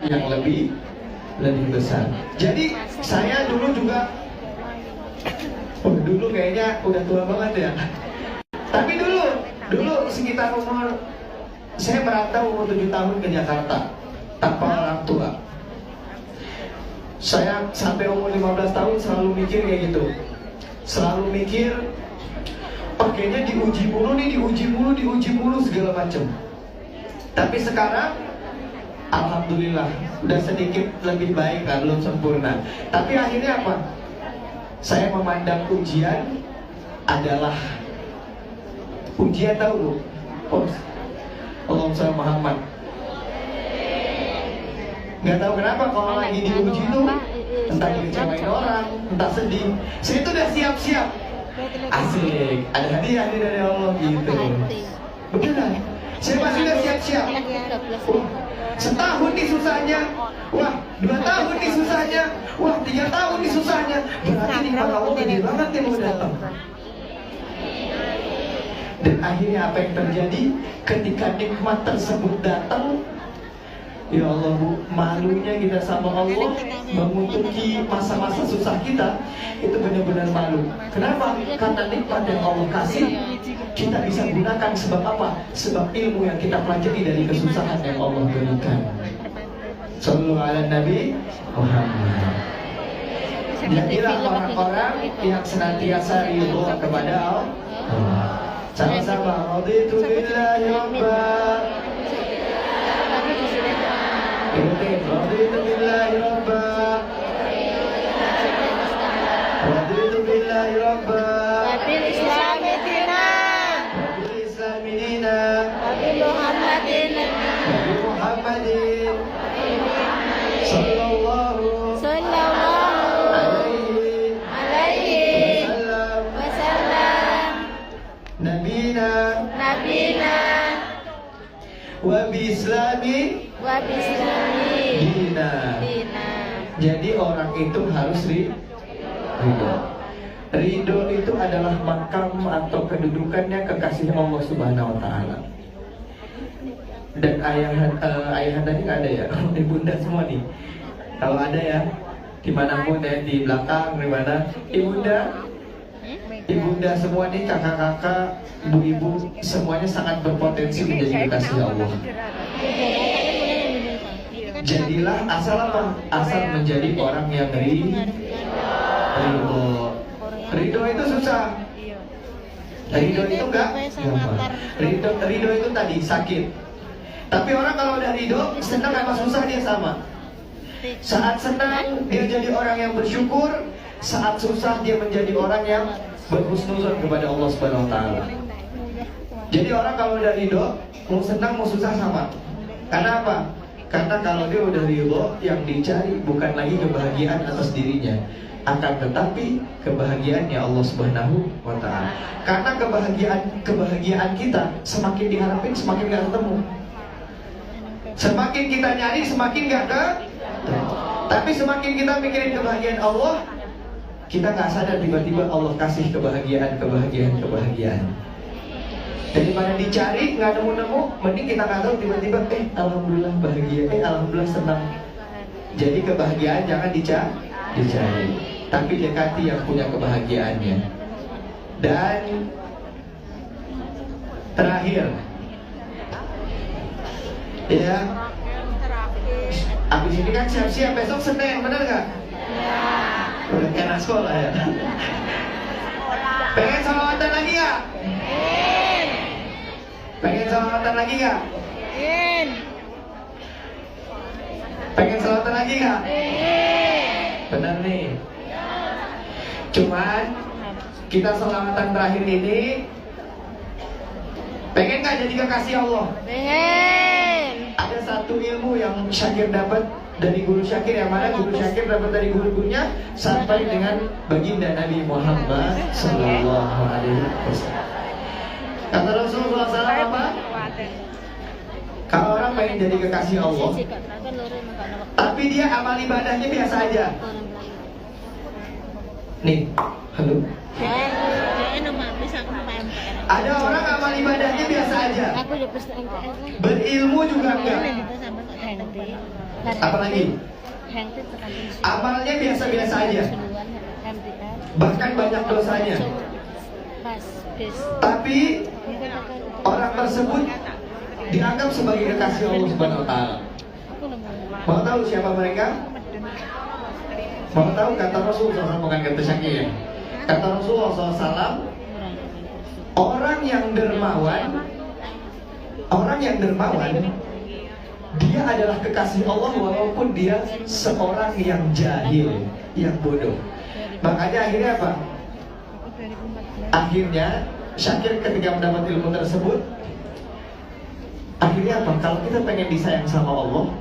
yang lebih besar. Jadi saya dulu juga, dulu kayaknya udah tua banget ya. Tapi dulu sekitar umur, saya merantau umur 7 tahun ke Jakarta tanpa orang tua. Saya sampai umur 15 tahun selalu mikir kayak gitu. Selalu mikir, kayaknya diuji mulu segala macam. Tapi sekarang alhamdulillah udah sedikit lebih baik lah, belum sempurna. Tapi akhirnya apa? Saya memandang ujian adalah ujian, tahu bu? Oh, Allahumma Muhammad. Nggak tahu kenapa kalau lagi diuji tuh, entah dikecewain orang, entah sedih, saya tuh udah siap-siap. Asik, ada hadiah nih dari Allah gitu. Beneran, saya pasti udah siap-siap. Setahun nih susahnya, wah 2 tahun nih susahnya, wah 3 tahun nih susahnya. Berarti nikmat Allah gede banget yang mau datang. Dan akhirnya apa yang terjadi ketika nikmat tersebut datang? Ya Allah bu, malunya kita sama Allah mengutuki masa-masa susah kita, itu benar-benar malu. Kenapa? Karena nikmat yang Allah kasih kita bisa gunakan sebab apa? Sebab ilmu yang kita pelajari dari kesusahan yang Allah berikan. Sallallahu ala Nabi Muhammad. Jadilah orang-orang yang senantiasa ridho kepada Allah. Sama-sama, raditu billahi rabbah. Raditu billahi rabbah. Raditu billahi rabbah. Wabil Islami dina. Wabil Islami dina. Wabil Muhammadin. Wabil Muhammadin. Sallallahu alaihi wasallam. Nabina. Wabil Islami dina. Jadi orang itu harus ridho. Ridho itu adalah makam atau kedudukannya kekasih Allah Subhanahu wa Ta'ala. Dan ayah tadi nggak ada ya, ibunda semua nih. Kalau ada ya, dimanapun ya, di belakang, di mana ibunda semua nih, kakak-kakak, ibu-ibu, semuanya sangat berpotensi menjadi kekasih Allah. Jadilah asal apa? Asal menjadi orang yang ridho. Ridho itu susah. Ridho itu enggak gampang. Ridho itu tadi sakit. Tapi orang kalau udah ridho, senang sama susah dia sama. Saat senang dia jadi orang yang bersyukur, saat susah dia menjadi orang yang berhusnuzon kepada Allah Subhanahu wa Ta'ala. Jadi orang kalau udah ridho, mau senang mau susah sama. Karena apa? Karena kalau dia udah ridho, yang dicari bukan lagi kebahagiaan atas dirinya, akan tetapi kebahagiaannya Allah Subhanahu wa Ta'ala. Karena kebahagiaan kita semakin diharapin semakin gak ketemu. Semakin kita nyari semakin gak tapi semakin kita mikirin kebahagiaan Allah, kita gak sadar tiba-tiba Allah kasih kebahagiaan. Daripada dicari nggak nemu, mending kita nggak tahu tiba-tiba alhamdulillah bahagia, alhamdulillah senang. Jadi kebahagiaan jangan dicari, tapi dekati yang punya kebahagiaannya. Dan terakhir, ya, abis ini kan siap-siap besok Senin, bener nggak? Udah kena sekolah ya. Pengen salawatan lagi nggak? Pengen salawatan lagi nggak? Pengen salawatan lagi nggak? Bener nih. Cuman kita salawatan terakhir ini, pengen nggak jadi kekasih Allah? Pengen. Ada satu ilmu yang Syakir dapat dari guru Syakir, yang mana guru Syakir dapat dari guru-gurunya sampai dengan baginda Nabi Muhammad Sallallahu Alaihi Wasallam. Kata Rasulullah SAW apa? Kalau orang pengen jadi kekasih Allah, tapi dia amal ibadahnya biasa aja. Nih, halo. Ada orang amal ibadahnya biasa aja. Berilmu juga enggak. Apalagi? Amalnya biasa-biasa aja. Bahkan banyak dosanya. Tapi orang tersebut dianggap sebagai kekasih Allah Subhanahu wa taala. Mau tahu siapa mereka? Mau tahu kata Rasulullah SAW, bukan kata Syakir. Kata Rasulullah SAW, orang yang dermawan, dia adalah kekasih Allah walaupun dia seorang yang jahil, yang bodoh. Makanya akhirnya apa? Akhirnya Syakir ketika mendapat ilmu tersebut, akhirnya apa? Kalau kita pengen disayang sama Allah,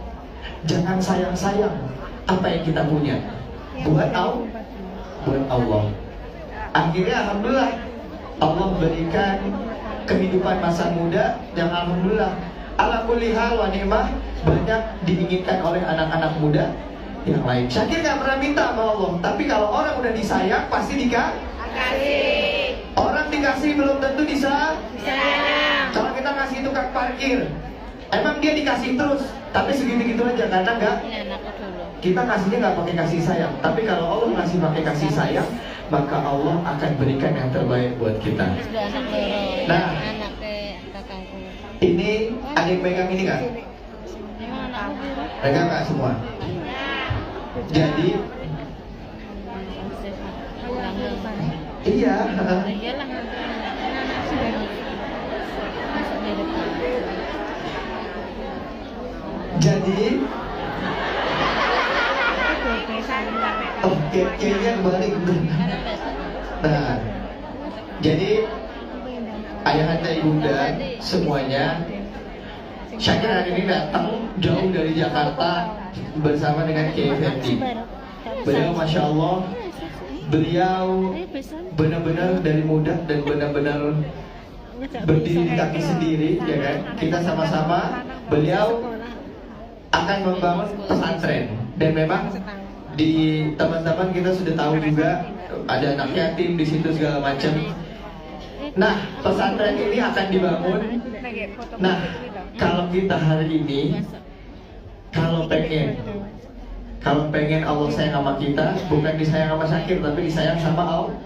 jangan sayang-sayang apa yang kita punya. Buat Allah. Akhirnya alhamdulillah Allah berikan kehidupan masa muda yang alhamdulillah ala kulli hal wa ni'mah banyak diinginkan oleh anak-anak muda yang lain. Syakir gak pernah minta sama Allah, tapi kalau orang udah disayang pasti dikasih. Orang dikasih belum tentu disayang. Kalau kita kasih tukang parkir, emang dia dikasih terus, tapi segitu-gitu aja karena enggak. Kita kasihnya nggak pakai kasih sayang, tapi kalau Allah ngasih pakai kasih sayang, maka Allah akan berikan yang terbaik buat kita. Nah, ini ada yang pegang ini nggak? Pegang nggak semua? Jadi, iya. Jadi, oke, kayaknya kebalik. Nah, jadi ayahanda ibunda semuanya, Syakir hari ini datang jauh dari Jakarta bersama dengan Kiai Fendi. Beliau Masya Allah, beliau benar-benar dari muda dan benar-benar berdiri di kaki sendiri, ya kan? Kita sama-sama, beliau akan membangun pesantren. Dan memang di teman-teman kita sudah tahu juga ada anak yatim di situ segala macam. Nah, pesantren ini akan dibangun. Nah, kalau kita hari ini kalau pengen Allah sayang sama kita, bukan disayang sama Syakir, tapi disayang sama Allah.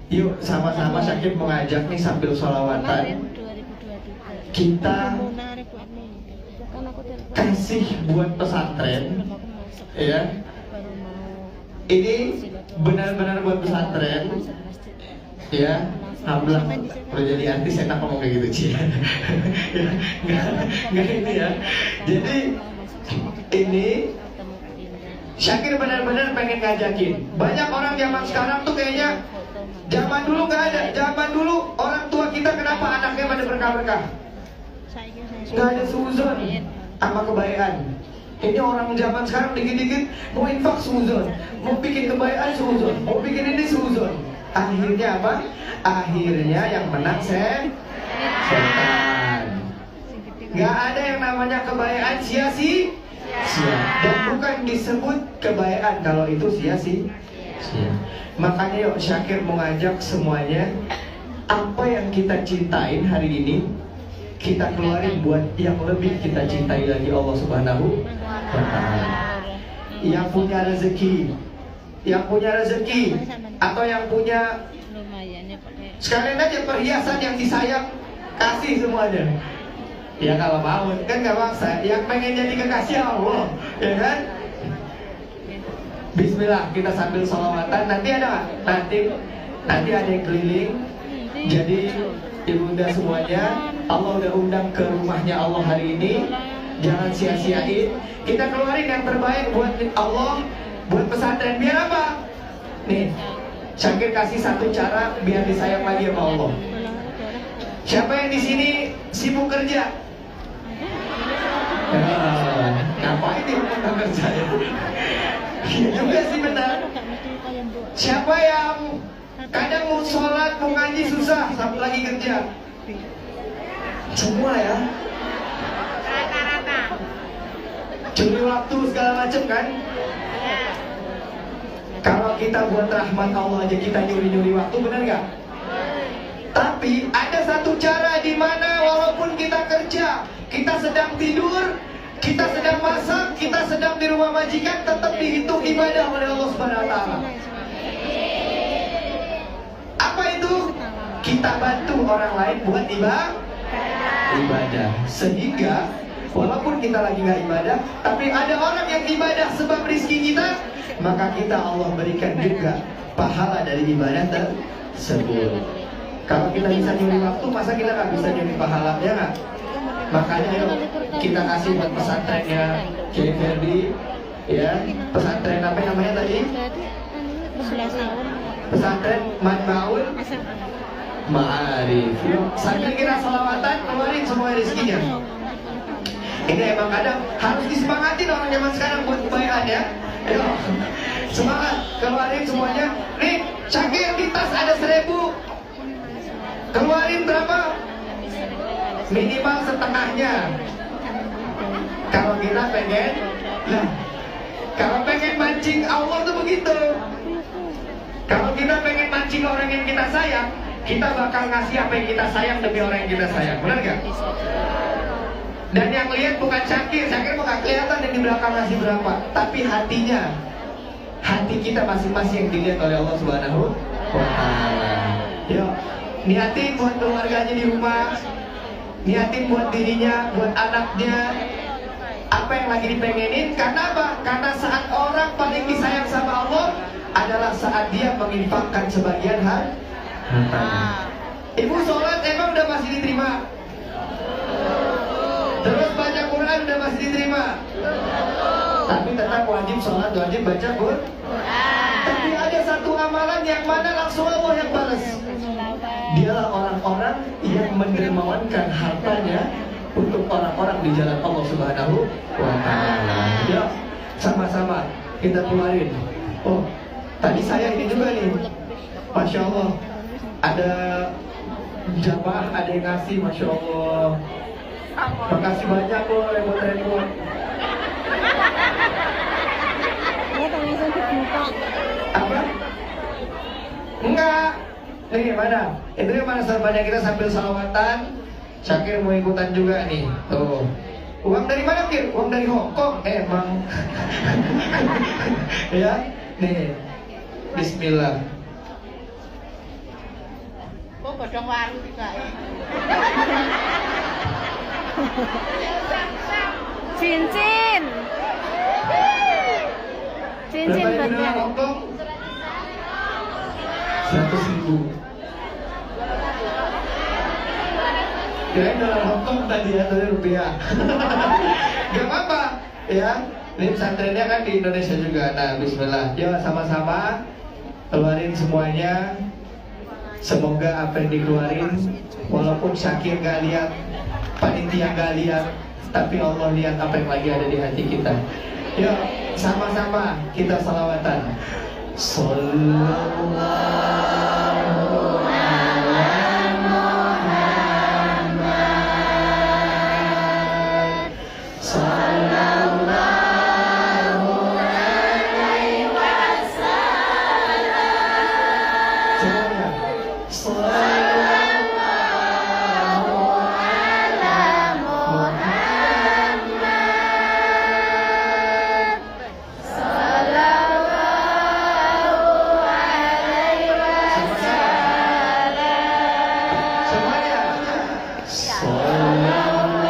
Yuk sama-sama Syakir mengajak nih sambil sholawatan, kita kasih buat pesantren, ya. Ini benar-benar buat pesantren, ya. Alhamdulillah udah jadi artis enak ngomong kayak gitu, Ci. Nggak ini ya. Jadi ini Syakir benar-benar pengen ngajakin. Banyak orang zaman sekarang tuh kayaknya zaman dulu nggak ada. Zaman dulu orang tua kita kenapa anaknya pada berkah-berkah? Nggak ada suzon sama kebaikan. Ini orang zaman sekarang dikit-dikit mau infak suzon, mau bikin kebaikan suzon, mau bikin ini suzon. Akhirnya apa? Akhirnya yang menang setan. Gak ada yang namanya kebaikan sia-sia. Dan bukan disebut kebaikan kalau itu sia-sia. Makanya yuk Syakir mengajak semuanya, apa yang kita cintain hari ini kita keluarin buat yang lebih kita cintai lagi Allah Subhanahu wa ta'ala. Yang punya rezeki atau yang punya, sekalian aja perhiasan yang disayang kasih semuanya. Ya kalau mau kan nggak maksa. Yang pengen jadi kekasih Allah, ya kan? Bismillah, kita sambil sholawatan. Nanti ada nggak? Nanti ada yang keliling. Jadi ibunda semuanya, Allah udah undang ke rumahnya Allah hari ini. Jangan sia-siain. Kita keluarin yang terbaik buat Allah, buat pesantren. Biar apa? Nih, Syakir kasih satu cara biar disayang lagi sama Allah. Siapa yang di sini sibuk kerja? Ngapain dia mau kerja ya? Iya juga sih benar. Siapa yang kadang mau sholat, mau ngaji susah, sampai lagi kerja? Semua ya. Rata-rata. Curi waktu segala macam kan? Kalau kita buat rahmat Allah aja kita nyuri-nyuri waktu, benar nggak? Tapi ada satu cara di mana walaupun kita kerja, kita sedang tidur, Kita sedang masak, kita sedang di rumah majikan, tetap dihitung ibadah oleh Allah Subhanahu wa taala. Apa itu? Kita bantu orang lain buat ibadah. Sehingga walaupun kita lagi nggak ibadah, tapi ada orang yang ibadah sebab rizki kita, maka kita Allah berikan juga pahala dari ibadah tersebut. Kalau kita bisa nyuri waktu, masa kita nggak bisa nyuri pahala, ya nggak? Makanya yuk kita kasih buat pesantrennya Kiai Ferdi, ya, pesantren apa namanya tadi? Pesantren Majma'ul Ma'arif. Sambil kita salawatan, keluarin semua rezekinya. Ini emang kadang harus disemangatin orang zaman sekarang buat kebaikan, ya. Ayo, semangat, keluarin semuanya. Nih, Syakir di tas ada 1000. Keluarin berapa? Minimal setengahnya. Kalau kita pengen, nah, kalau pengen mancing Allah tuh begitu. Kalau kita pengen mancing orang yang kita sayang, kita bakal ngasih apa yang kita sayang demi orang yang kita sayang, benar gak? Dan yang lihat bukan Syakir mau gak kelihatan yang di belakang ngasih berapa, tapi hatinya, hati kita masing-masing yang dilihat oleh Allah Subhanahu wa taala. Yuk, niatin buat keluarganya di rumah, niatin buat dirinya, buat anaknya, apa yang lagi dipengenin. Karena apa? Karena saat orang paling disayang sama Allah adalah saat dia menginfakkan sebagian hartanya. Ibu sholat emang udah masih diterima? Terus baca Quran udah masih diterima? Tapi tetap wajib sholat, wajib baca Quran. Tapi ada satu amalan yang mana langsung Allah yang balas. Dialah orang-orang yang mendermawankan hartanya untuk orang-orang di jalan Allah Subhanahu wa taala. Ya, sama-sama kita keluarin. Oh, tadi saya ini juga nih, Masya Allah, ada jamaah, ada yang ngasih, Masya Allah. Makasih banyak loh, repot-repot. Apa? Enggak. Ini mana? Itu yang mana sahabatnya kita sambil salawatan. Syakir mau ikutan juga nih. Tuh. Uang dari mana, Kir? Uang dari Hongkong. Emang. Ya. Nih. Bismillah. Kok godhong waru juga ya? Cincin. Cincin berapa ini banyak. Hongkong? 100.000. Kirain dolar Hongkong tadi ya, tadi rupiah. Gak apa-apa, ya. Ini pesantrennya kan di Indonesia juga. Nah, bismillah. Yuk sama-sama keluarin semuanya. Semoga apa yang dikeluarin, walaupun Syakir gak lihat, panitia gak lihat, tapi Allah lihat apa yang lagi ada di hati kita. Yuk, sama-sama kita salawatan. Sallallahu ala Muhammad. Sallallahu alaihi wasallam. Semuanya. Sallallahu ala Muhammad. Semuanya. Sallallahu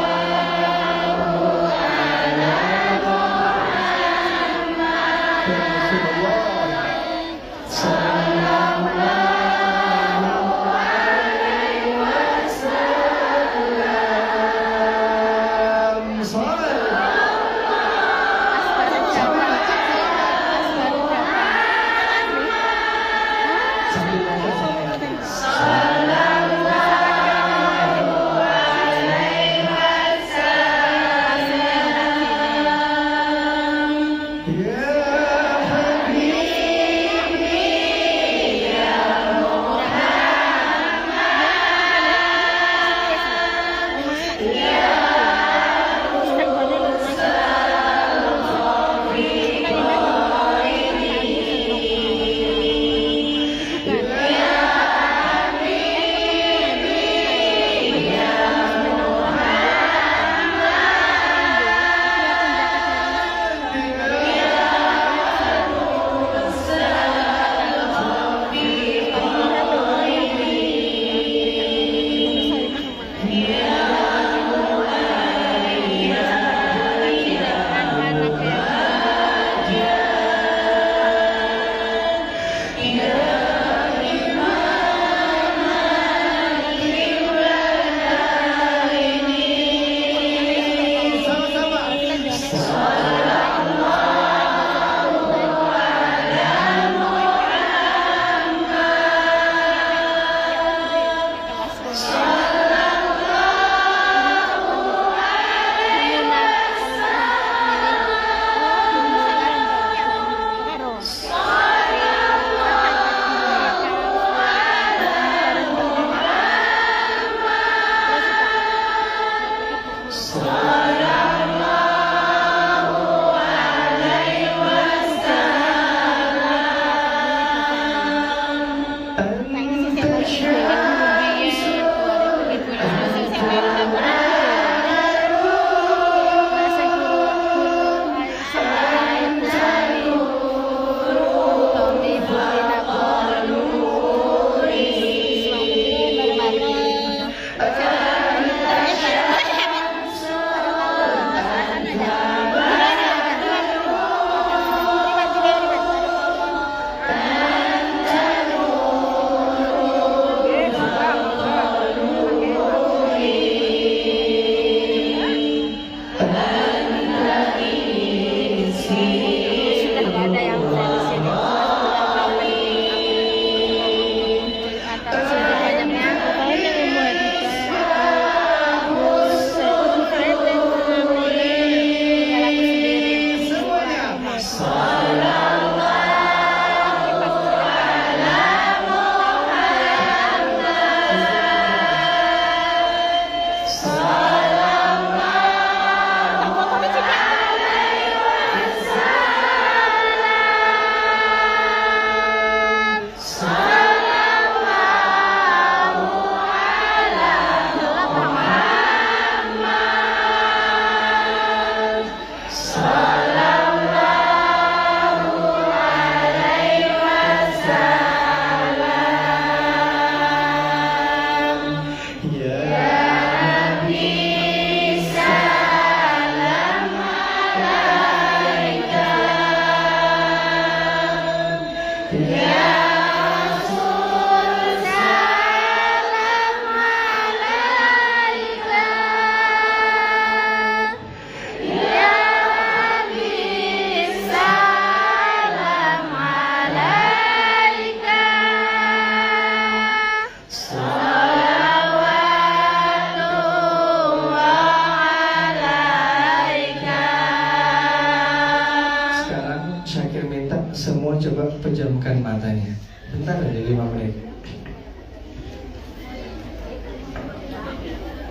coba pejamkan matanya. Bentar aja 5 menit.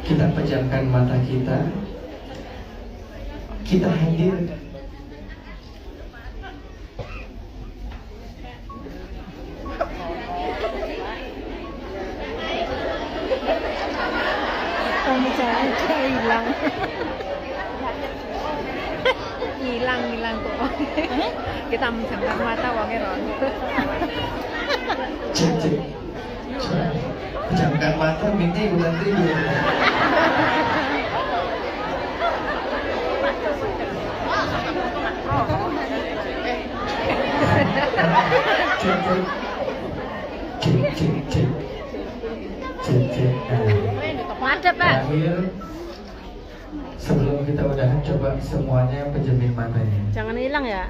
Kita pejamkan mata kita. Kita hadir hilang. Hilang kok. Kita menjamkan mata wonge ron. cek. Pejamkan mata, minta ikutan tidur. Cek. Ada, Pak. Terakhir, sebelum kita udahan, coba semuanya pejamin matanya. Jangan hilang ya.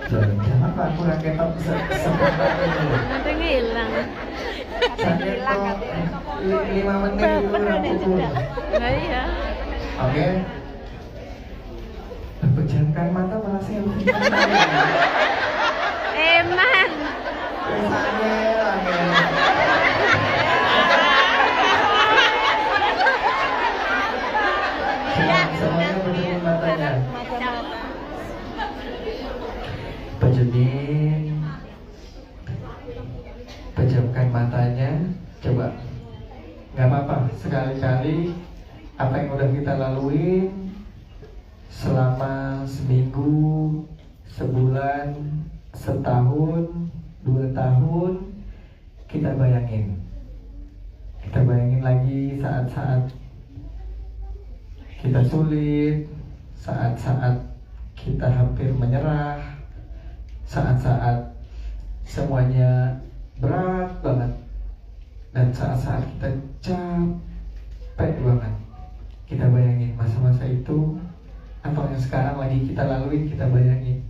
Jangan Pak, aku raketot sebentar dulu. Nanti hilang. Sakit kok 5 menit dulu pukul. Nah, iya. Oke. Pejamkan mata malah sih. Eman. Angel. Semuanya pejamin matanya. Pejamkan matanya. Coba. Gak apa-apa. Sekali-kali apa yang udah kita laluin selama seminggu, sebulan, setahun, 2 tahun, kita bayangin. Kita bayangin lagi saat-saat kita sulit, saat-saat kita hampir menyerah, saat-saat semuanya berat banget, dan saat-saat kita capek banget. Kita bayangin masa-masa itu, atau yang sekarang lagi kita lalui, kita bayangin.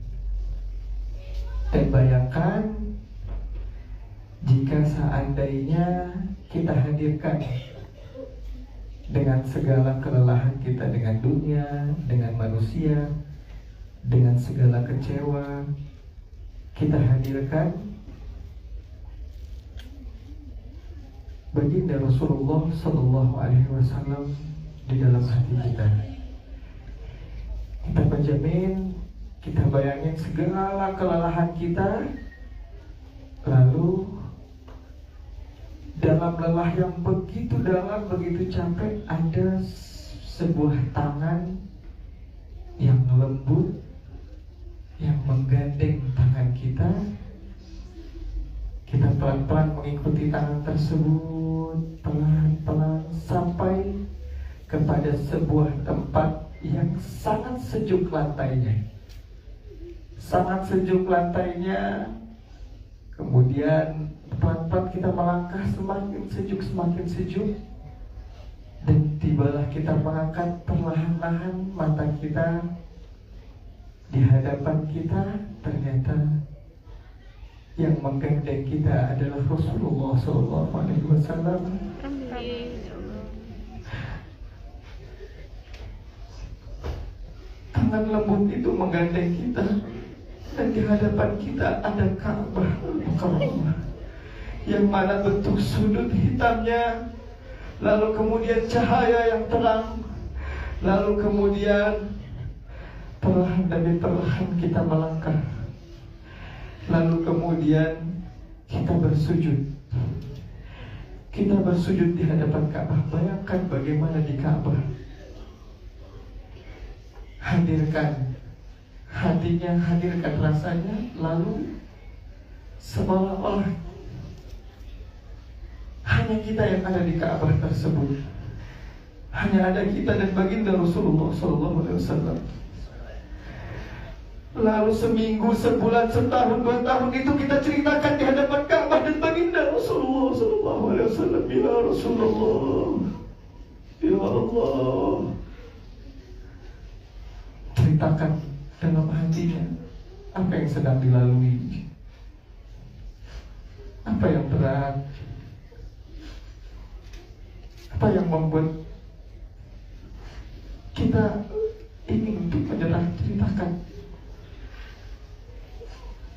Dan bayangkan jika seandainya kita hadirkan dengan segala kelelahan kita dengan dunia, dengan manusia, dengan segala kecewa, kita hadirkan baginda Rasulullah Sallallahu Alaihi Wasallam di dalam hati kita. Kita pejamin, kita bayangin segala kelelahan kita, lalu dalam lelah yang begitu dalam, begitu capek, ada sebuah tangan yang lembut yang menggandeng tangan kita. Kita pelan-pelan mengikuti tangan tersebut, pelan-pelan sampai kepada sebuah tempat yang sangat sejuk lantainya. Sangat sejuk lantainya. Kemudian pelan-pelan kita melangkah, semakin sejuk. Dan tibalah kita mengangkat perlahan-lahan mata kita. Di hadapan kita ternyata yang menggandeng kita adalah Rasulullah SAW. Tangan lembut itu menggandeng kita, dan di hadapan kita ada Ka'bah yang mana bentuk sudut hitamnya, lalu kemudian cahaya yang terang, lalu kemudian perlahan demi perlahan kita melangkah, lalu kemudian kita bersujud. Kita bersujud di hadapan Ka'bah. Bayangkan bagaimana di Ka'bah. Hadirkan hatinya, hadirkan rasanya, lalu seolah-olah hanya kita yang ada di Ka'bah tersebut. Hanya ada kita dan baginda Rasulullah SAW. Lalu seminggu, sebulan, setahun, 2 tahun itu kita ceritakan di hadapan Ka'bah dan baginda Rasulullah SAW. Ya Rasulullah, ya Allah, ceritakan dalam hatinya apa yang sedang dilalui, apa yang berat, apa yang membuat kita ingin untuk menyerah. Ceritakan.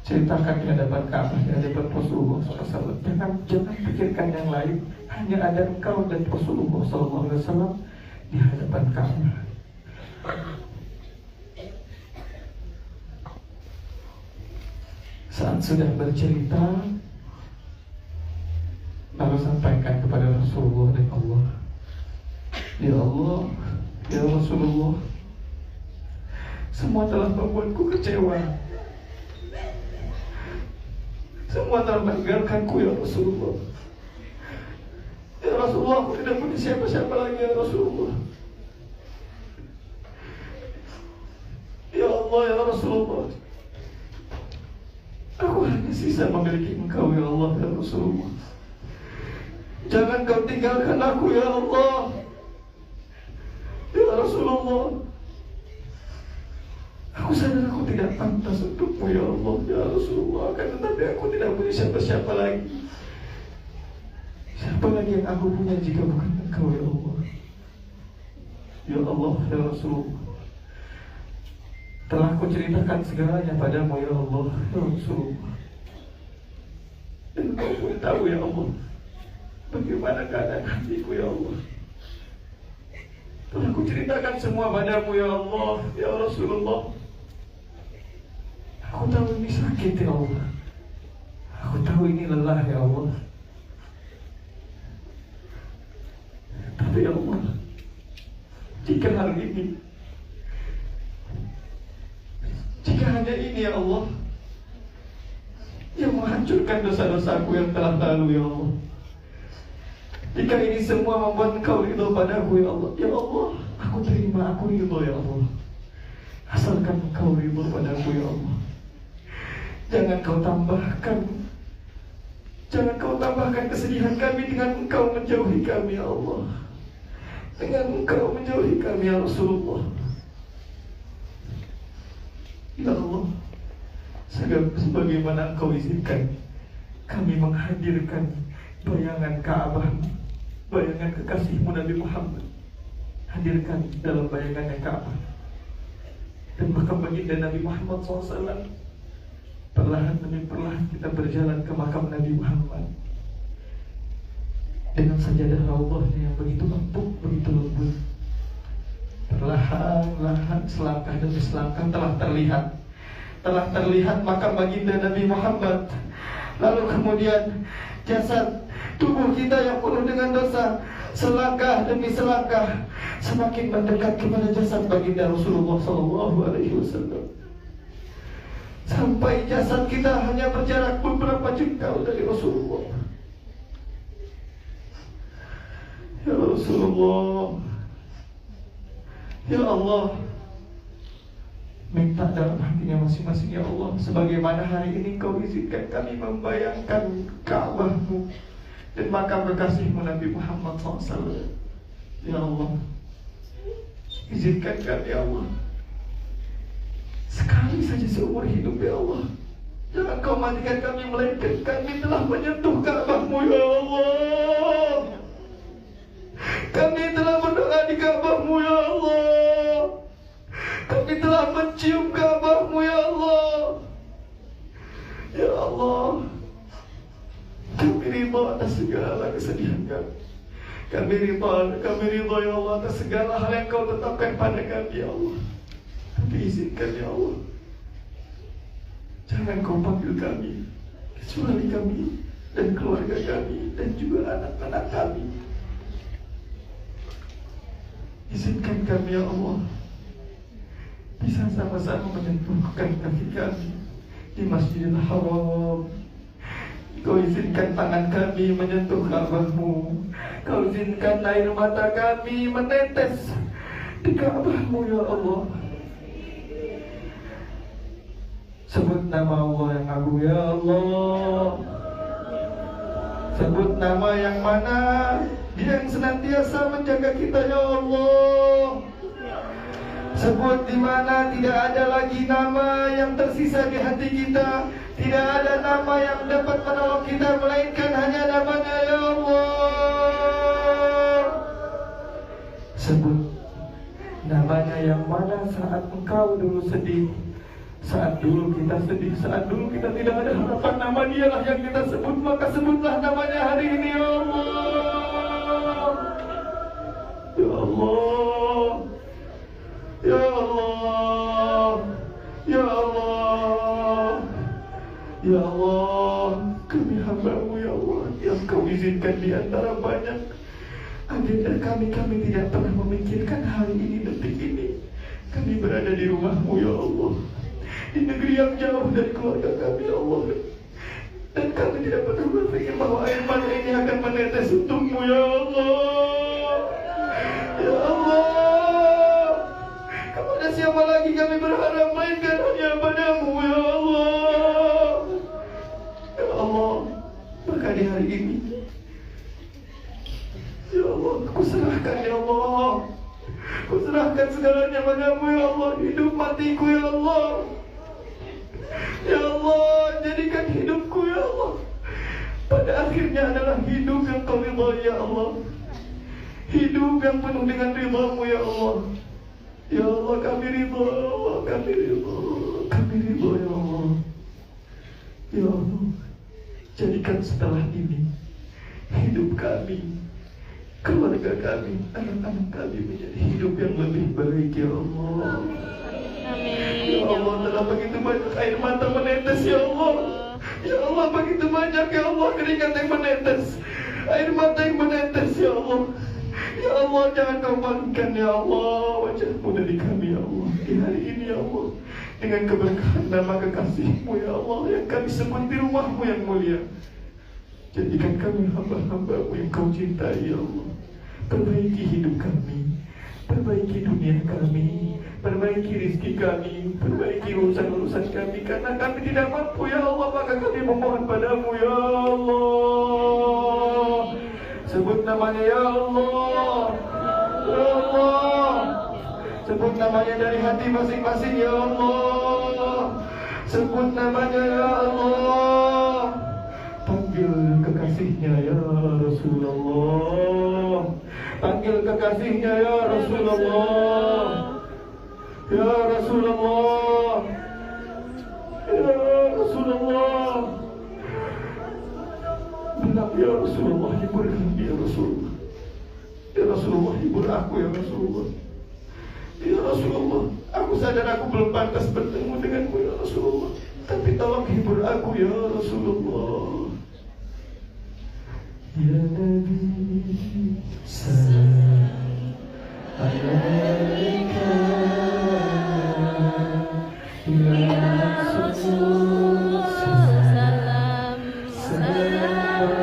ceritakan di hadapan Ka'bah, di hadapan Rasulullah SAW. Jangan pikirkan yang lain, hanya ada engkau dan Rasulullah SAW di hadapan Ka'bah. Saat sudah bercerita, lalu sampaikan kepada Rasulullah dan Allah, ya Allah, ya Rasulullah, semua telah membuatku kecewa, semua telah meninggalkanku ya Rasulullah. Ya Rasulullah, aku tidak punya siapa-siapa lagi ya Rasulullah. Ya Allah, ya Rasulullah, aku hanya sisa memiliki engkau ya Allah, ya Rasulullah. Jangan kau tinggalkan aku ya Allah, ya Rasulullah. Aku sadar aku tidak pantas untukmu ya Allah, ya Rasulullah. Akan tetapi aku tidak punya siapa-siapa lagi. Siapa lagi yang aku punya jika bukan engkau ya Allah, ya Allah, ya Rasulullah. Telah aku ceritakan segalanya padamu ya Allah, ya Rasulullah. Dan kau pun tahu ya Allah bagaimana keadaan hatiku ya Allah. Telah aku ceritakan semua padamu ya Allah, ya Rasulullah. Aku tahu ini sakit ya Allah, aku tahu ini lelah ya Allah. Tapi ya Allah, jika hal ini, jika hanya ini ya Allah yang menghancurkan dosa-dosaku yang telah lalu ya Allah, jika ini semua membuat engkau ridho padaku ya Allah, ya Allah, aku terima, aku ridho ya Allah. Asalkan engkau ridho padaku ya Allah. Jangan kau tambahkan kesedihan kami dengan engkau menjauhi kami ya Allah, dengan engkau menjauhi kami ya Rasulullah. Ya Allah, sebagaimana engkau izinkan kami menghadirkan bayangan Ka'bah, bayangan kekasihmu Nabi Muhammad, hadirkan dalam bayangan Ka'bah dan makam baginda Nabi Muhammad SAW. Perlahan demi perlahan kita berjalan ke makam Nabi Muhammad dengan sajadah raudhahnya yang begitu empuk, begitu lembut. Perlahan-lahan, selangkah demi selangkah telah terlihat makam baginda Nabi Muhammad. Lalu kemudian jasad tubuh kita yang penuh dengan dosa, selangkah demi selangkah semakin mendekat kepada jasad baginda Rasulullah SAW. Sampai jasad kita hanya berjarak beberapa jengkal dari Rasulullah. Ya Rasulullah, ya Allah, minta dalam hatinya masing-masing ya Allah, sebagaimana hari ini kau izinkan kami membayangkan Ka'bahmu dan makam kekasihmu Nabi Muhammad SAW. Ya Allah, izinkan kami ya Allah, sekali saja seumur hidup ya Allah, jangan kau matikan kami, melainkan kami telah menyentuh Ka'bahmu ya Allah. Kami telah berdoa di Ka'bahmu ya Allah, kami telah mencium Ka'bahmu ya Allah. Ya Allah, kami ridha atas segala kesedihan kami. Kami ridha ya Allah atas segala hal yang kau tetapkan pada kami ya Allah. Tapi izinkan ya Allah, jangan kau panggil kami kecuali kami dan keluarga kami dan juga anak-anak kami. Izinkan kami ya Allah bisa sama-sama menyentuhkan kaki kami di Masjidil Haram. Kau izinkan tangan kami menyentuh Ka'bahmu. Kau izinkan air mata kami menetes di Ka'bahmu ya Allah. Sebut nama Allah yang agung ya Allah. Sebut nama yang mana Dia yang senantiasa menjaga kita ya Allah. Sebut di mana tidak ada lagi nama yang tersisa di hati kita, tidak ada nama yang dapat menolong kita melainkan hanya namanya ya Allah. Sebut namanya yang mana saat engkau dulu sedih, Saat dulu kita sedih, saat dulu kita tidak ada harapan, nama Dialah yang kita sebut, maka sebutlah namanya hari ini ya Allah. Ya Allah, ya Allah, ya Allah, ya Allah, kami hamba-Mu ya Allah, yang Kau izinkan di antara banyak agenda kami tidak pernah memikirkan hari ini, detik ini kami berada di rumah-Mu ya Allah, di negeri yang jauh dari keluarga kami ya Allah, dan kami tidak pernah berpikir bahwa air mata ini akan menetes untuk-Mu ya Allah. Ya Allah, kepada siapa lagi kami berharap melainkan hanya pada-Mu ya Allah. Ya Allah, maka di hari ini ya Allah, aku serahkan ya Allah, aku serahkan segalanya pada-Mu ya Allah, hidup matiku ya Allah. Ya Allah, jadikan hidupku ya Allah pada akhirnya adalah hidup yang Kau ridhai ya Allah, hidup yang penuh dengan ridha-Mu ya Allah. Ya Allah, kami ridha, kami ridha, kami ridha ya Allah. Ya Allah, jadikan setelah ini hidup kami, keluarga kami, anak-anak kami menjadi hidup yang lebih baik ya Allah. Ya Allah, telah begitu banyak air mata menetes ya Allah. Ya Allah, begitu banyak ya Allah keringat yang menetes, air mata yang menetes ya Allah. Ya Allah, jangan Kau palingkan ya Allah wajah-Mu dari kami ya Allah di hari ini ya Allah, dengan keberkahan nama kekasih-Mu ya Allah yang kami sebut di rumah-Mu yang mulia. Jadikan kami hamba-hamba-Mu yang Kau cintai ya Allah. Perbaiki hidup kami, perbaiki dunia kami, perbaiki rezeki kami, perbaiki urusan-urusan kami, karena kami tidak mampu ya Allah, maka kami memohon pada-Mu ya Allah. Sebut namanya ya Allah, ya Allah, sebut namanya dari hati masing-masing ya Allah, sebut namanya ya Allah. Panggil kekasihnya ya Rasulullah, panggil kekasihnya ya Rasulullah, ya Rasulullah, ya Rasulullah. Bilang ya Rasulullah, hibur kami ya Rasulullah, ya Rasulullah, hibur aku ya Rasulullah. Ya Rasulullah, aku sadar aku belum pantas bertemu denganmu ya Rasulullah, tapi tolong hibur aku ya Rasulullah. Ya Nabi, salam alaika, ya Rasul, salam alaika,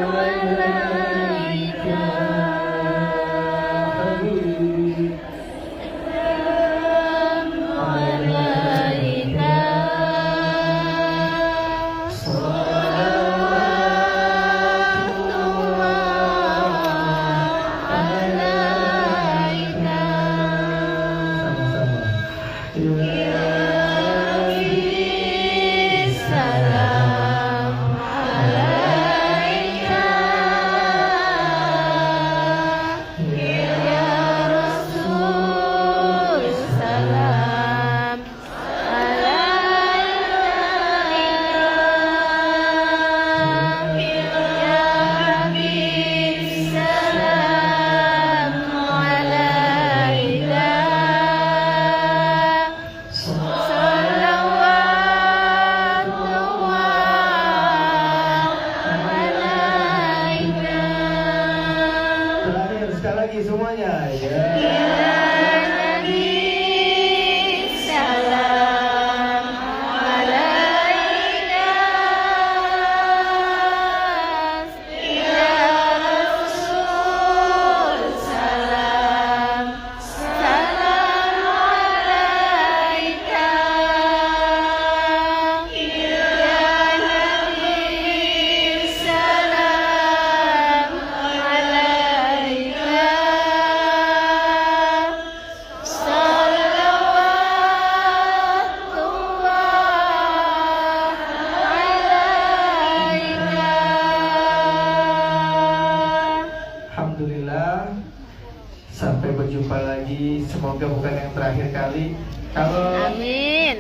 Habib, sekali lagi semuanya ya. Alhamdulillah, sampai berjumpa lagi. Semoga bukan yang terakhir kali. Kalau Amin.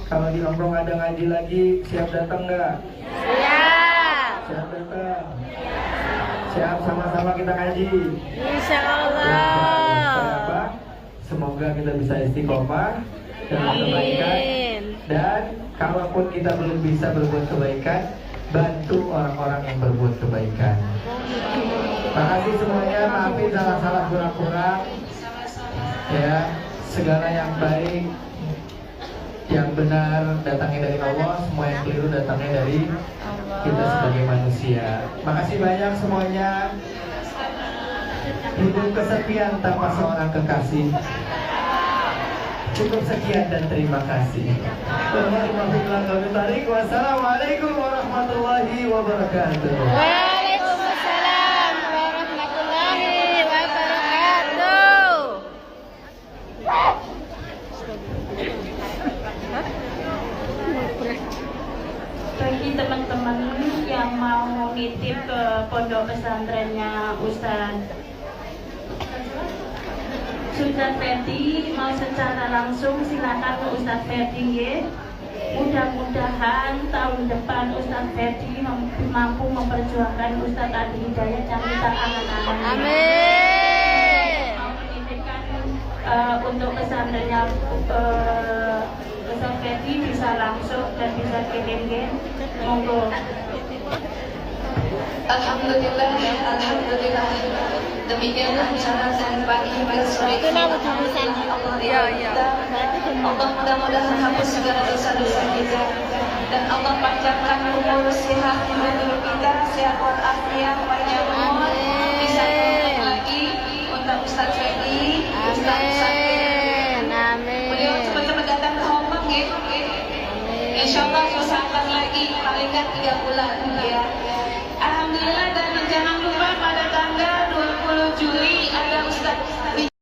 Kalau di Hongkong ada ngaji lagi, siap datang nggak? Siap. Siap datang. Siap sama-sama kita ngaji. Insya Supaya Allah. apa? Semoga kita bisa istiqomah dalam kebaikan. Amin. Dan kalaupun kita belum bisa berbuat kebaikan, bantu orang-orang yang berbuat kebaikan. Makasih semuanya, maafin salah-salah kurang-kurang. Ya, segala yang baik, yang benar datangnya dari Allah, semua yang keliru datangnya dari kita sebagai manusia. Makasih banyak semuanya. Hidup kesepian tanpa seorang kekasih. Cukup sekian dan terima kasih. Wassalamualaikum warahmatullahi wabarakatuh. Waalaikumsalam warahmatullahi wabarakatuh. Bagi teman-teman yang mau nitip ke pondok pesantrennya Ustadz Ferdi, mau secara langsung silakan ke Ustadz Ferdi ya. Mudah-mudahan tahun depan Ustadz Ferdi mampu memperjuangkan Ustadz Adi Hidayat yang kita angan-angan. Amin. Mau menitipkan untuk pesantrennya Ustadz Ferdi bisa langsung dan bisa kirim-kirim. Monggo. Alhamdulillah, alhamdulillah. Demikian acara dan pagi pada sore ini. Allah mudah-mudahan hapus segala dosa-dosa kita dan Allah panjangkan umur sehat hidup kita, sehat walafiat panjang umur. Bisa ketemu lagi untuk Ustadz Ferdi, Ustadz beliau cepat-cepat datang ke Hongkong ya. Insya Allah suatu saat lagi paling nggak 3 bulan.